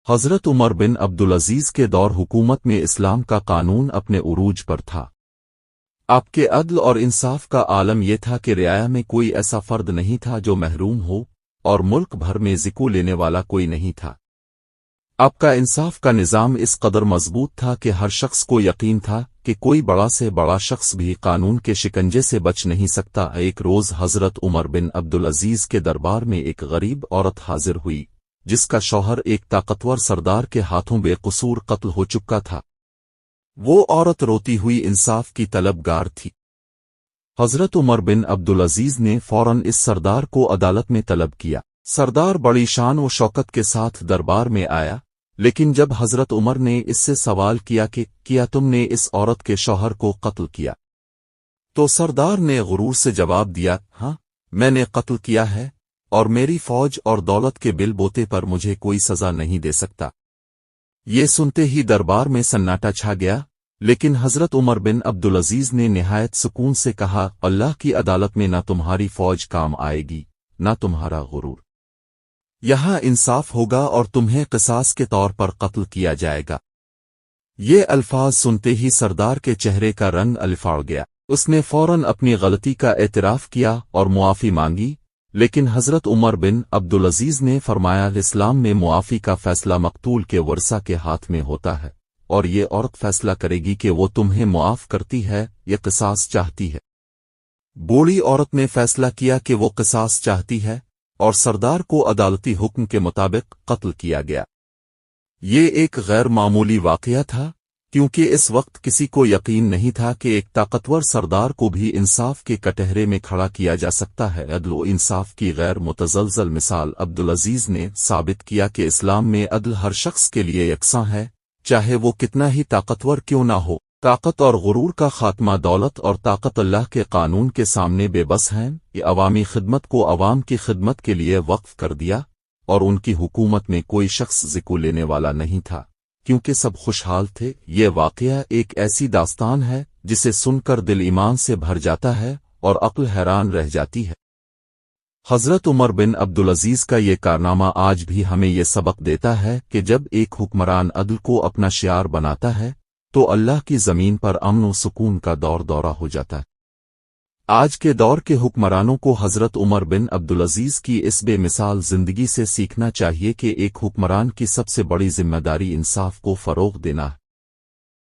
حضرت عمر بن عبدالعزیز کے دور حکومت میں اسلام کا قانون اپنے عروج پر تھا۔ آپ کے عدل اور انصاف کا عالم یہ تھا کہ رعایا میں کوئی ایسا فرد نہیں تھا جو محروم ہو، اور ملک بھر میں زکو لینے والا کوئی نہیں تھا۔ آپ کا انصاف کا نظام اس قدر مضبوط تھا کہ ہر شخص کو یقین تھا کہ کوئی بڑا سے بڑا شخص بھی قانون کے شکنجے سے بچ نہیں سکتا۔ ایک روز حضرت عمر بن عبدالعزیز کے دربار میں ایک غریب عورت حاضر ہوئی، جس کا شوہر ایک طاقتور سردار کے ہاتھوں بے قصور قتل ہو چکا تھا۔ وہ عورت روتی ہوئی انصاف کی طلبگار تھی۔ حضرت عمر بن عبدالعزیز نے فوراً اس سردار کو عدالت میں طلب کیا۔ سردار بڑی شان و شوکت کے ساتھ دربار میں آیا، لیکن جب حضرت عمر نے اس سے سوال کیا کہ کیا تم نے اس عورت کے شوہر کو قتل کیا، تو سردار نے غرور سے جواب دیا، ہاں میں نے قتل کیا ہے، اور میری فوج اور دولت کے بل بوتے پر مجھے کوئی سزا نہیں دے سکتا۔ یہ سنتے ہی دربار میں سناٹا چھا گیا، لیکن حضرت عمر بن عبدالعزیز نے نہایت سکون سے کہا، اللہ کی عدالت میں نہ تمہاری فوج کام آئے گی، نہ تمہارا غرور۔ یہاں انصاف ہوگا اور تمہیں قصاص کے طور پر قتل کیا جائے گا۔ یہ الفاظ سنتے ہی سردار کے چہرے کا رنگ الفاڑ گیا۔ اس نے فوراً اپنی غلطی کا اعتراف کیا اور معافی مانگی، لیکن حضرت عمر بن عبدالعزیز نے فرمایا، اسلام میں معافی کا فیصلہ مقتول کے ورثہ کے ہاتھ میں ہوتا ہے، اور یہ عورت فیصلہ کرے گی کہ وہ تمہیں معاف کرتی ہے یا قصاص چاہتی ہے۔ بوڑھی عورت نے فیصلہ کیا کہ وہ قصاص چاہتی ہے، اور سردار کو عدالتی حکم کے مطابق قتل کیا گیا۔ یہ ایک غیر معمولی واقعہ تھا، کیونکہ اس وقت کسی کو یقین نہیں تھا کہ ایک طاقتور سردار کو بھی انصاف کے کٹہرے میں کھڑا کیا جا سکتا ہے۔ عدل و انصاف کی غیر متزلزل مثال عبدالعزیز نے ثابت کیا کہ اسلام میں عدل ہر شخص کے لیے یکساں ہے، چاہے وہ کتنا ہی طاقتور کیوں نہ ہو۔ طاقت اور غرور کا خاتمہ، دولت اور طاقت اللہ کے قانون کے سامنے بے بس ہیں۔ یہ عوامی خدمت کو عوام کی خدمت کے لیے وقف کر دیا، اور ان کی حکومت میں کوئی شخص زکو لینے والا نہیں تھا، کیونکہ سب خوشحال تھے۔ یہ واقعہ ایک ایسی داستان ہے جسے سن کر دل ایمان سے بھر جاتا ہے اور عقل حیران رہ جاتی ہے۔ حضرت عمر بن عبدالعزیز کا یہ کارنامہ آج بھی ہمیں یہ سبق دیتا ہے کہ جب ایک حکمران عدل کو اپنا شعار بناتا ہے تو اللہ کی زمین پر امن و سکون کا دورہ ہو جاتا ہے۔ آج کے دور کے حکمرانوں کو حضرت عمر بن عبدالعزیز کی اس بے مثال زندگی سے سیکھنا چاہیے کہ ایک حکمران کی سب سے بڑی ذمہ داری انصاف کو فروغ دینا ہے۔